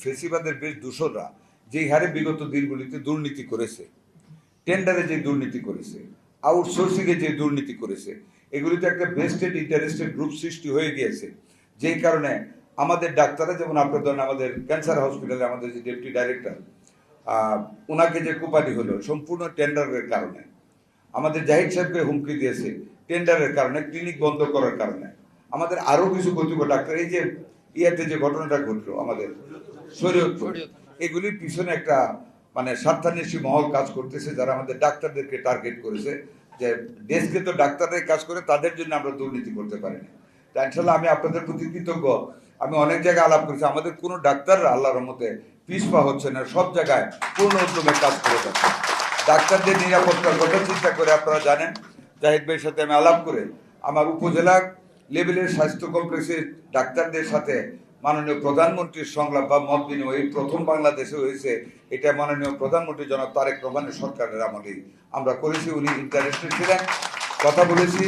ফেসিবাদের বেশ দূষণরা যেই হারে বিগত দিনগুলিতে দুর্নীতি করেছে, টেন্ডারে যে দুর্নীতি করেছে, আউটসোর্সিংয়ে যে দুর্নীতি করেছে, এগুলিতে একটা বেস্টেড ইন্টারেস্টেড গ্রুপ সৃষ্টি হয়ে গিয়েছে। যেই কারণে আমাদের ডাক্তাররা, যেমন আপনার ধরেন আমাদের ক্যান্সার হসপিটালে আমাদের যে ডেপুটি ডাইরেক্টর, ওনাকে যে কোপানি হলো সম্পূর্ণ টেন্ডারের কারণে। আমাদের জাহিদ সাহেবকে হুমকি দিয়েছে টেন্ডারের কারণে, ক্লিনিক বন্ধ করার কারণে। আমাদের আরও কিছু কর্তৃপক্ষ ডাক্তার, এই যে ইয়াতে যে ঘটনাটা ঘটলো আমাদের শরীয়তপুর, এগুলির পিছনে একটা মানে স্বার্থান্বেষী মহল কাজ করতেছে, যারা আমাদের ডাক্তারদেরকে টার্গেট করেছে যে দেশকে তো ডাক্তাররাই কাজ করে, তাদের জন্য আমরা দুর্নীতি করতে পারি না। তা ইনশাল্লাহ আমি আপনাদের প্রতি কৃতজ্ঞ। আমি অনেক জায়গায় আলাপ করেছি, আমাদের কোনো ডাক্তাররা আল্লাহর রহমতে পিছপা হচ্ছে না, সব জায়গায় পূর্ণ উদ্যমে কাজ করে যাচ্ছে। ডাক্তারদের নিরাপত্তার কথা চিন্তা করে আপনারা জানেন, জাহিদ ভাইয়ের সাথে আমি আলাপ করে আমার উপজেলা লেভেলের স্বাস্থ্য কমপ্লেক্সের ডাক্তারদের সাথে মাননীয় প্রধানমন্ত্রীর সংলাপ বা মত বিনিময় প্রথম বাংলাদেশে হয়েছে। এটা মাননীয় প্রধানমন্ত্রী জনাব তারেক রহমানের সরকারের আমলেই আমরা করেছি। উনি ইন্টারেস্টেড ছিলেন, কথা বলেছি।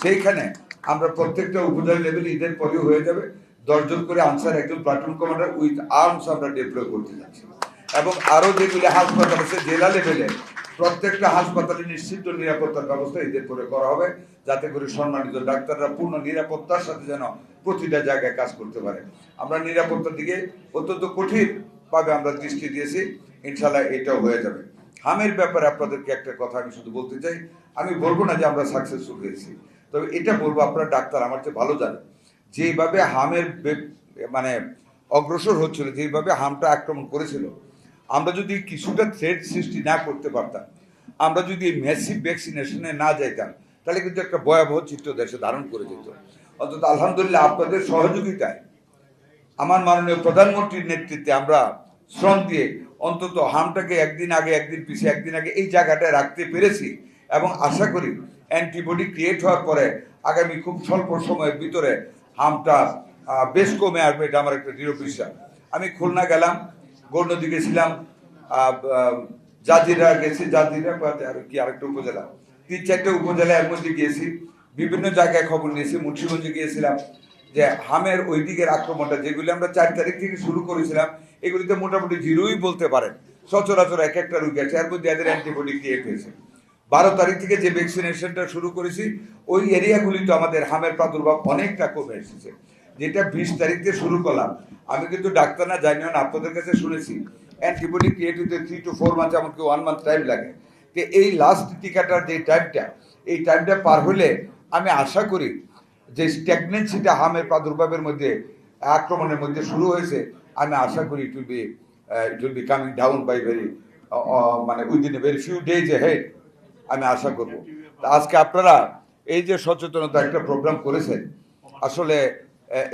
সেইখানে আমরা প্রত্যেকটা উপজেলা লেভেলে ঈদের পরেও হয়ে যাবে 10 জন করে আনসার, একজন প্লাটুন কমান্ডার উইথ আর্মস আমরা ডেপ্লয় করতে যাচ্ছি। এবং আরও যেগুলি হাসপাতাল আছে জেলা লেভেলে, প্রত্যেকটা হাসপাতালে নিশ্চিত নিরাপত্তার ব্যবস্থা ঈদের পরে করা হবে, যাতে করে সম্মানিত ডাক্তাররা পূর্ণ নিরাপত্তার সাথে যেন প্রতিটা জায়গায় কাজ করতে পারে। আমরা নিরাপত্তার দিকে অত্যন্ত কঠিনভাবে আমরা দৃষ্টি দিয়েছি, ইনশাল্লাহ এটাও হয়ে যাবে। হামের ব্যাপারে আপনাদেরকে একটা কথা আমি শুধু বলতে চাই, আমি বলবো না যে আমরা সাকসেসফুল হয়েছি, তবে এটা বলবো আপনারা ডাক্তার আমার চেয়ে ভালো জানেন যেভাবে হামের মানে অগ্রসর হচ্ছিল, যেভাবে হামটা আক্রমণ করেছিল, আমরা যদি কিছুটা থ্রেট সৃষ্টি না করতে পারতাম, আমরা যদি ম্যাসিভ ভ্যাকসিনেশনে না যাইতাম, তাহলে কিন্তু একটা ভয়াবহ চিত্র দেশে ধারণ করে যেত। অন্তত আলহামদুলিল্লাহ আপনাদের সহযোগিতায়, আমার মাননীয় প্রধানমন্ত্রীর নেতৃত্বে আমরা শ্রম দিয়ে অন্তত হামটাকে একদিন আগে একদিন পিছিয়ে একদিন আগে এই জায়গাটায় রাখতে পেরেছি। এবং আশা করি অ্যান্টিবডি ক্রিয়েট হওয়ার পরে আগামী খুব স্বল্প সময়ের ভিতরে হামটা বেশ কমে আসবে, এটা আমার একটা দৃঢ় বিশ্বাস। আমি খুলনা গেলাম, গৌরনদী গেছিলাম, জাজিরা গেছি, জাজিরা আর কি আরেকটা উপজেলা, 3-4টে উপজেলায় এর মধ্যে গিয়েছি, বিভিন্ন জায়গায় খবর নিয়েছি। মুন্সিগঞ্জে গিয়েছিলাম যে হামের ওই দিকের আক্রমণটা যেগুলি আমরা 4 তারিখ থেকে শুরু করেছিলাম, এগুলিতে মোটামুটি জিরোই বলতে পারেন। সচরাচর এক একটা রোগী আছে, এর মধ্যে এদের অ্যান্টিবডি ক্রিয়েট হয়েছে। 12 তারিখ থেকে যে ভ্যাকসিনেশনটা শুরু করেছি, ওই এরিয়াগুলিতে আমাদের হামের প্রাদুর্ভাব অনেকটা কমে এসেছে। যেটা 20 তারিখ থেকে শুরু করলাম, আমি কিন্তু ডাক্তার না, জানিও না, আপনাদের কাছে শুনেছি অ্যান্টিবডি ক্রিয়েট হতে 3 to 4 মান্থ, এমনকি 1 মান্থ টাইম লাগে। তো এই লাস্ট টিকাটার যে টাইমটা, এই টাইমটা পার হলে আমি আশা করি যে স্ট্যাগনেন্সিটা হামের প্রাদুর্ভাবের মধ্যে, আক্রমণের মধ্যে শুরু হয়েছে, আমি আশা করি it will be coming down by মানে within a very few days head, আমি আশা করব। তা আজকে আপনারা এই যে সচেতনতা একটা প্রোগ্রাম করেছেন, আসলে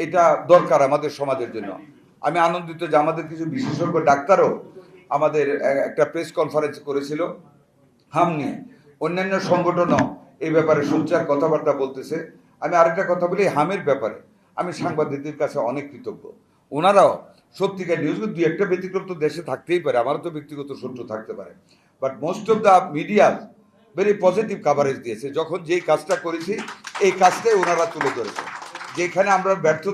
এটা দরকার আমাদের সমাজের জন্য। আমি আনন্দিত যে আমাদের কিছু বিশেষজ্ঞ ডাক্তারও আমাদের একটা প্রেস কনফারেন্স করেছিল হাম নিয়ে। অন্যান্য সংগঠনও এই ব্যাপারে সোচ্চার কথাবার্তা বলতেছে। আমি আরেকটা কথা বলি, হামের ব্যাপারে আমি সাংবাদিকদের কাছে অনেক কৃতজ্ঞ। ওনারাও সত্যিকার নিউজ, 2-1টা ব্যতিক্রম তো দেশে থাকতেই পারে, আমারও তো ব্যক্তিগত শত্রু থাকতে পারে, but most of the media very positive coverage দিয়েছে। যখন যেই কাজটা করেছি এই কাজটাই ওনারা তুলে ধরেছে, যেখানে আমরা ব্যর্থ